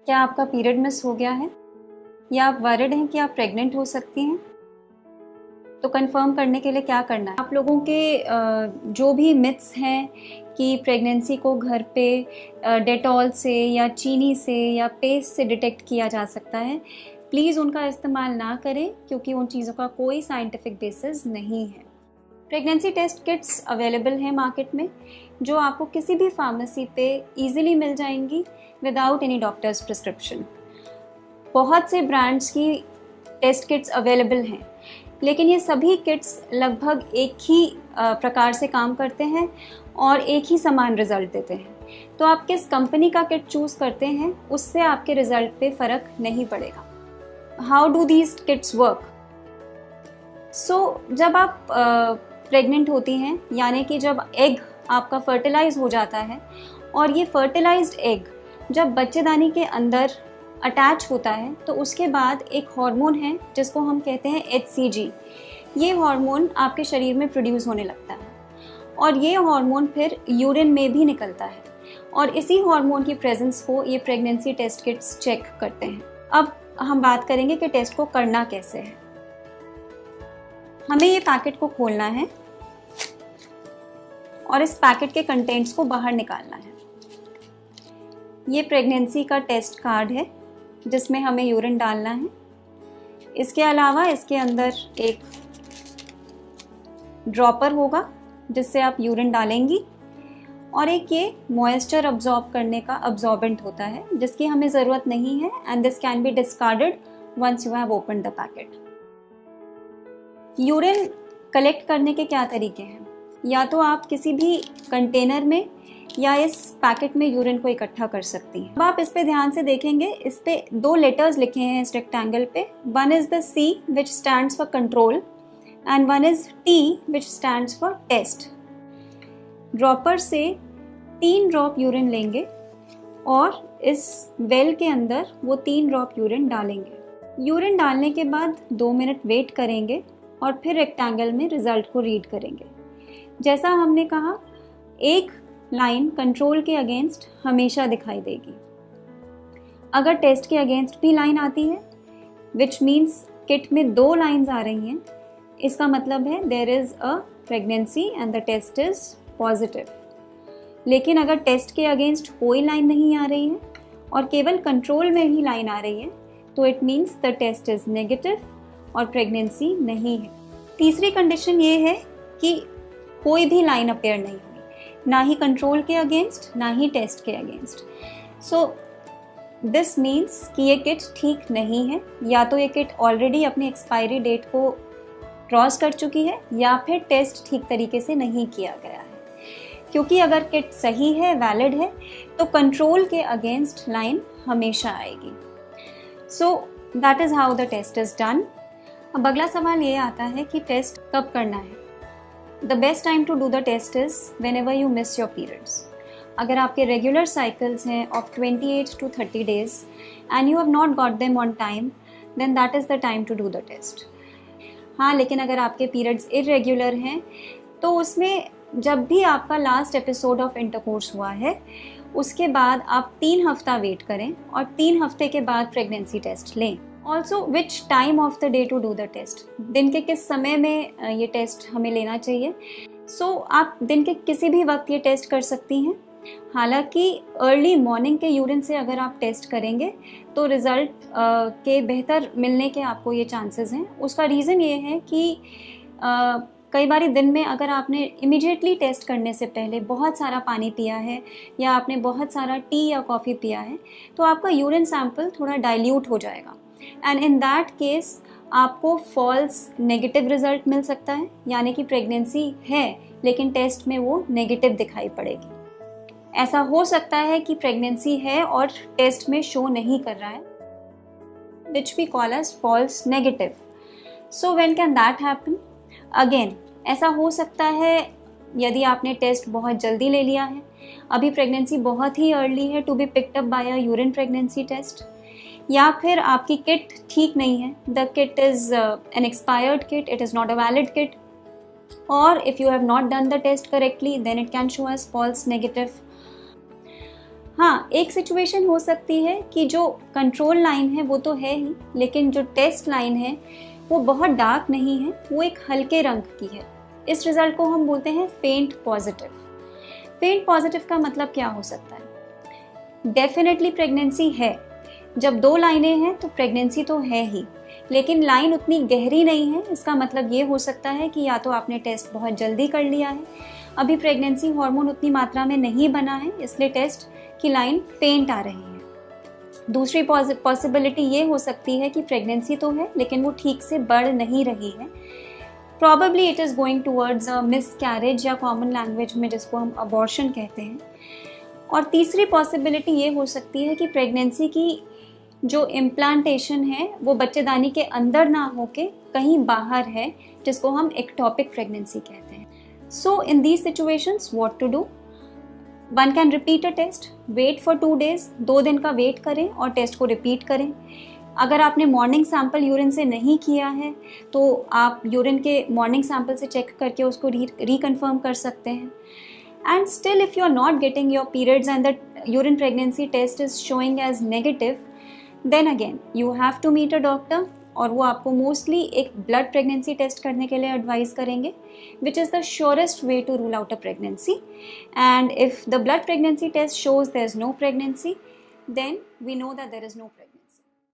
क्या आपका period miss हो गया है या आप वरिड हैं कि आप प्रेग्नेंट हो सकती हैं? तो कंफर्म करने के लिए क्या करना है? आप लोगों के जो भी मिथ्स हैं कि प्रेगनेंसी को घर पे डेटॉल से या चीनी से या पेस्ट से डिटेक्ट किया जा सकता है, प्लीज़ उनका इस्तेमाल ना करें क्योंकि उन चीज़ों का कोई साइंटिफिक बेसिस नहीं है। प्रेगनेंसी टेस्ट किट्स अवेलेबल हैं मार्केट में, जो आपको किसी भी फार्मेसी पे इजीली मिल जाएंगी विदाउट एनी डॉक्टर्स प्रिस्क्रिप्शन। बहुत से ब्रांड्स की टेस्ट किट्स अवेलेबल हैं, लेकिन ये सभी किट्स लगभग एक ही प्रकार से काम करते हैं और एक ही समान रिजल्ट देते हैं। तो आप किस कंपनी का किट चूज़ करते हैं उससे आपके रिजल्ट पे फ़र्क नहीं पड़ेगा। How do these kits work? So जब आप प्रेग्नेंट होती हैं, यानी कि जब एग आपका फर्टिलाइज हो जाता है और ये फर्टिलाइज्ड एग जब बच्चेदानी के अंदर अटैच होता है, तो उसके बाद एक हार्मोन है जिसको हम कहते हैं HCG। ये हार्मोन आपके शरीर में प्रोड्यूस होने लगता है और ये हार्मोन फिर यूरिन में भी निकलता है और इसी हार्मोन की प्रेजेंस को ये प्रेगनेंसी टेस्ट किट्स चेक करते हैं। अब हम बात करेंगे कि टेस्ट को करना कैसे है। हमें ये पैकेट को खोलना है और इस पैकेट के कंटेंट्स को बाहर निकालना है। ये प्रेगनेंसी का टेस्ट कार्ड है जिसमें हमें यूरिन डालना है। इसके अलावा इसके अंदर एक ड्रॉपर होगा जिससे आप यूरिन डालेंगी और एक ये मॉइस्चर अब्जॉर्ब करने का अब्जॉर्बेंट होता है जिसकी हमें ज़रूरत नहीं है and this can be discarded once you have opened the packet. Urine collect करने के क्या तरीके हैं? या तो आप किसी भी कंटेनर में या इस पैकेट में यूरिन को इकट्ठा कर सकती हैं। अब आप इस पे ध्यान से देखेंगे, इस पे 2 लेटर्स लिखे हैं इस रेक्टेंगल पे। One is the C which stands for control and one is T which stands for test. Dropper से 3 ड्रॉप यूरिन लेंगे और इस वेल के अंदर वो 3 ड्रॉप यूरिन डालेंगे। यूरिन डालने के बाद 2 मिनट वेट करेंगे और फिर रेक्टेंगल में रिजल्ट को रीड करेंगे। जैसा हमने कहा, एक लाइन कंट्रोल के अगेंस्ट हमेशा दिखाई देगी। अगर टेस्ट के अगेंस्ट भी लाइन आती है, विच मीन्स किट में 2 लाइंस आ रही हैं, इसका मतलब है there is a pregnancy and the test is positive. लेकिन अगर टेस्ट के अगेंस्ट कोई लाइन नहीं आ रही है और केवल कंट्रोल में ही लाइन आ रही है, तो it means the test is negative और प्रेगनेंसी नहीं है। तीसरी कंडीशन ये है कि कोई भी लाइन अपेयर नहीं हुई, ना ही कंट्रोल के अगेंस्ट ना ही टेस्ट के अगेंस्ट। सो दिस मीन्स कि ये किट ठीक नहीं है। या तो ये किट ऑलरेडी अपनी एक्सपायरी डेट को क्रॉस कर चुकी है या फिर टेस्ट ठीक तरीके से नहीं किया गया है। क्योंकि अगर किट सही है, वैलिड है, तो कंट्रोल के अगेंस्ट लाइन हमेशा आएगी। So that is how the test is done. अब अगला सवाल ये आता है कि टेस्ट कब करना है। The best time to do the test is whenever you miss your periods. अगर आपके रेगुलर साइकिल्स हैं of 28 to 30 days and you have not got them on time, then that is the time to do the test. हाँ, लेकिन अगर आपके periods irregular हैं तो उसमें जब भी आपका लास्ट एपिसोड ऑफ इंटरकोर्स हुआ है उसके बाद आप 3 हफ्ता वेट करें और 3 हफ्ते के बाद प्रेगनेंसी टेस्ट लें। Also which time of the day to do the test, दिन के किस समय में ये टेस्ट हमें लेना चाहिए। सो आप दिन के किसी भी वक्त ये टेस्ट कर सकती हैं। हालांकि अर्ली मॉर्निंग के यूरिन से अगर आप टेस्ट करेंगे तो रिज़ल्ट के बेहतर मिलने के आपको ये चांसेस हैं। उसका रीज़न ये है कि कई बार दिन में अगर आपने इमीडिएटली टेस्ट करने से पहले बहुत सारा पानी पिया है या आपने बहुत सारा टी या कॉफ़ी पिया है, तो आपका यूरिन सैंपल थोड़ा डाइल्यूट हो जाएगा एंड इन दैट केस आपको फॉल्स नेगेटिव रिजल्ट मिल सकता है, यानी कि प्रेगनेंसी है लेकिन टेस्ट में वो नेगेटिव दिखाई पड़ेगी। ऐसा हो सकता है कि प्रेगनेंसी है और टेस्ट में शो नहीं कर रहा है, which we call as false negative. So when can that happen? Again, ऐसा हो सकता है यदि आपने टेस्ट बहुत जल्दी ले लिया है, अभी प्रेगनेंसी बहुत ही अर्ली है to be picked up by a urine pregnancy test, या फिर आपकी किट ठीक नहीं है, the kit is an expired kit, it is not a valid kit, और if you have not done the test correctly then it can show as false negative. हाँ, एक situation हो सकती है कि जो कंट्रोल लाइन है वो तो है ही, लेकिन जो टेस्ट लाइन है वो बहुत डार्क नहीं है, वो एक हल्के रंग की है। इस रिजल्ट को हम बोलते हैं फेंट पॉजिटिव। फेंट पॉजिटिव का मतलब क्या हो सकता है? डेफिनेटली प्रेगनेंसी है। जब 2 लाइनें हैं तो प्रेगनेंसी तो है ही, लेकिन लाइन उतनी गहरी नहीं है। इसका मतलब ये हो सकता है कि या तो आपने टेस्ट बहुत जल्दी कर लिया है, अभी प्रेगनेंसी हार्मोन उतनी मात्रा में नहीं बना है, इसलिए टेस्ट की लाइन फेंट आ रही है। दूसरी पॉसिबिलिटी ये हो सकती है कि प्रेगनेंसी तो है लेकिन वो ठीक से बढ़ नहीं रही है। Probably it is going towards a miscarriage, या कॉमन लैंग्वेज में जिसको हम अबॉर्शन कहते हैं। और तीसरी पॉसिबिलिटी ये हो सकती है कि प्रेगनेंसी की जो इम्प्लांटेशन है वो बच्चेदानी के अंदर ना होके कहीं बाहर है, जिसको हम एक्टोपिक प्रेगनेंसी कहते हैं। So in these situations what to do? One can repeat a test, wait for 2 days, 2 दिन का वेट करें और टेस्ट को रिपीट करें। अगर आपने मॉर्निंग सैंपल यूरिन से नहीं किया है तो आप यूरिन के मॉर्निंग सैंपल से चेक करके उसको रिकन्फर्म कर सकते हैं। And still if you are not getting your periods and the urine pregnancy test is showing as negative, then again you have to meet a doctor, और वो आपको मोस्टली एक ब्लड प्रेगनेंसी टेस्ट करने के लिए एडवाइस करेंगे, which is the surest way to rule out a pregnancy. And if the blood pregnancy test shows there is no pregnancy, then we know that there is no pregnancy.